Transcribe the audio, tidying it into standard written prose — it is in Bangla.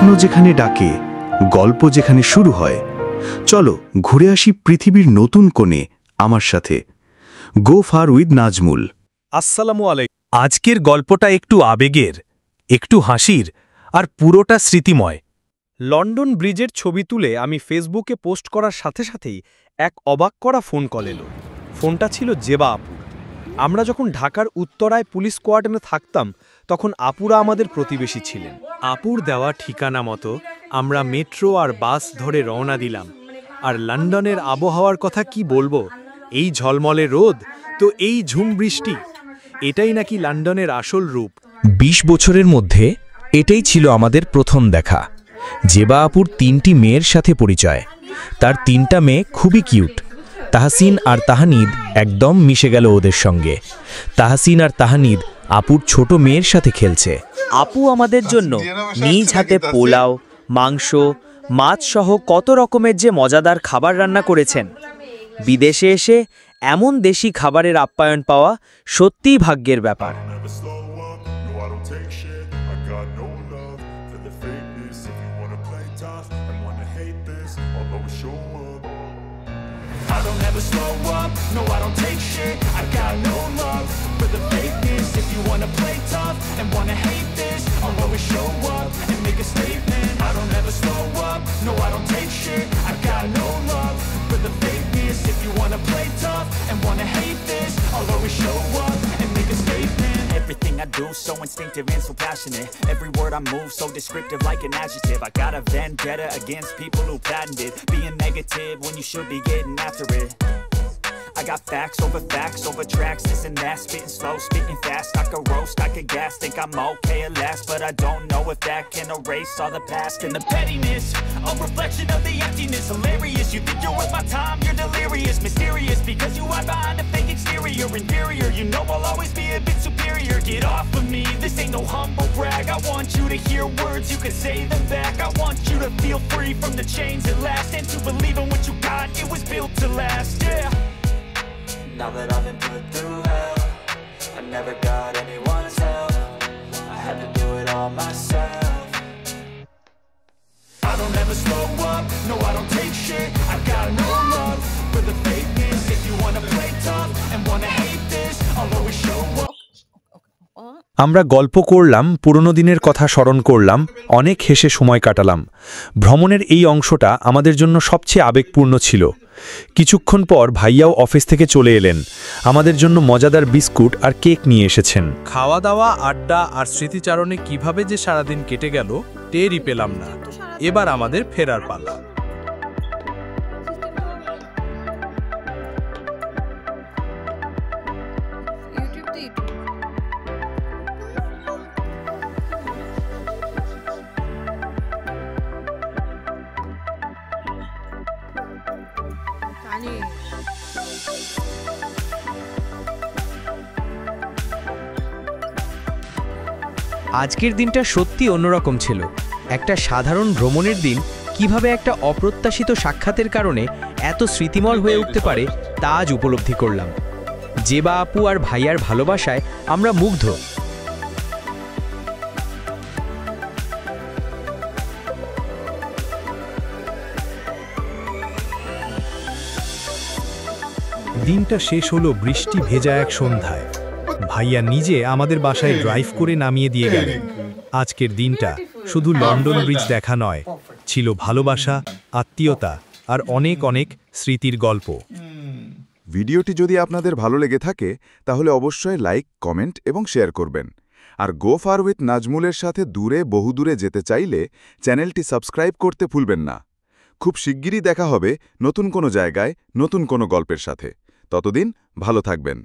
স্বপ্ন যেখানে ডাকে, গল্প যেখানে শুরু হয়, চলো ঘুরে আসি পৃথিবীর নতুন কোণে আমার সাথে। গো ফার উইথ নাজমুল। আসসালামু আলাইকুম। আজকের গল্পটা একটু আবেগের, একটু হাসির, আর পুরোটা স্মৃতিময়। লন্ডন ব্রিজের ছবি তুলে আমি ফেসবুকে পোস্ট করার সাথে সাথেই এক অবাক করা ফোন কল এলো। ফোনটা ছিল জেবা আপুর। আমরা যখন ঢাকার উত্তরায় পুলিশ কোয়ার্টারে থাকতাম তখন আপুরা আমাদের প্রতিবেশী ছিলেন। আপুর দেওয়া ঠিকানা মতো আমরা মেট্রো আর বাস ধরে রওনা দিলাম। আর লন্ডনের আবহাওয়ার কথা কি বলবো, এই ঝলমলে রোদ তো এই ঝুম বৃষ্টি, এটাই নাকি লন্ডনের আসল রূপ। ২০ বছরের মধ্যে এটাই ছিল আমাদের প্রথম দেখা। জেবা আপুর ৩টি মেয়ের সাথে পরিচয়। তার ৩টা মেয়ে খুবই কিউট। তাহসিন আর তাহানিদ একদম মিশে গেল ওদের সঙ্গে। তাহসিন আর তাহানিদ আপুর ছোট মেয়ের সাথে খেলছে। আপু আমাদের জন্য নিজ হাতে পোলাও, মাংস, মাছ সহ কত রকমের যে মজাদার খাবার রান্না করেছেন। বিদেশে এসে এমন দেশি খাবারের আপ্যায়ন পাওয়া সত্যিই ভাগ্যের ব্যাপার। I don't ever slow up, no I don't take shit. I got no love for the fakeness. If you wanna play tough and wanna hate this, I'll always show up and make a statement. I don't ever slow up, no I don't take shit. I got no love for the fakeness. If you wanna play tough and wanna hate this, I'll always show up and make a statement. Everything I do so instinctive and so passionate. Every word I move so descriptive like an adjective. I got a vendetta against people who patented being negative when you should be getting after it. I got facts over tracks, this and that. Spitting slow, spitting fast. I could roast, I could gas. Think I'm okay at last, but I don't know if that can erase all the past. And the pettiness, a reflection of the emptiness. Hilarious, you think you're worth my time, you're delirious. Mysterious, because you hide behind a fake exterior. Inferior, you know I'll always be a bit superior. Get off of me, this ain't no humble brag. I want you to hear words, you can say them back. I want you to feel free from the chains at last, and to believe in what you got, it was built to last, yeah. Now that I've been put through hell, I never got anyone's help. I had to do it all myself. I don't ever slow up, no I don't take shit. I got no love for the fakeness. If you wanna play tough and wanna hate this, I'll always show up. আমরা গল্প করলাম, পুরনো দিনের কথা স্মরণ করলাম, অনেক হেসে সময় কাটালাম। ভ্রমণের এই অংশটা আমাদের জন্য সবচেয়ে আবেগপূর্ণ ছিল। কিছুক্ষণ পর ভাইয়াও অফিস থেকে চলে এলেন। আমাদের জন্য মজাদার বিস্কুট আর কেক নিয়ে এসেছেন। খাওয়া দাওয়া, আড্ডা আর স্মৃতিচারণে কিভাবে যে সারাদিন কেটে গেল টেরই পেলাম না। এবার আমাদের ফেরার পালা। আজকের দিনটা সত্যি অন্যরকম ছিল। একটা সাধারণ ভ্রমণের দিন কিভাবে একটা অপ্রত্যাশিত সাক্ষাতের কারণে এত স্মৃতিময় হয়ে উঠতে পারে তা আজ উপলব্ধি করলাম। জেবা আপু আর ভাইয়ার ভালোবাসায় আমরা মুগ্ধ। দিনটা শেষ হলো বৃষ্টি ভেজা এক সন্ধ্যায়। ভাইয়া নিজে আমাদের বাসায় ড্রাইভ করে নামিয়ে দিয়ে গেলেন। আজকের দিনটা শুধু লন্ডন ব্রিজ দেখা নয়, ছিল ভালোবাসা, আত্মীয়তা আর অনেক অনেক স্মৃতির গল্প। ভিডিওটি যদি আপনাদের ভালো লেগে থাকে তাহলে অবশ্যই লাইক, কমেন্ট এবং শেয়ার করবেন। আর গো ফার উইথ নাজমুলের সাথে দূরে বহুদূরে যেতে চাইলে চ্যানেলটি সাবস্ক্রাইব করতে ভুলবেন না। খুব শিগগিরই দেখা হবে নতুন কোনো জায়গায়, নতুন কোনো গল্পের সাথে। ততদিন ভালো থাকবেন।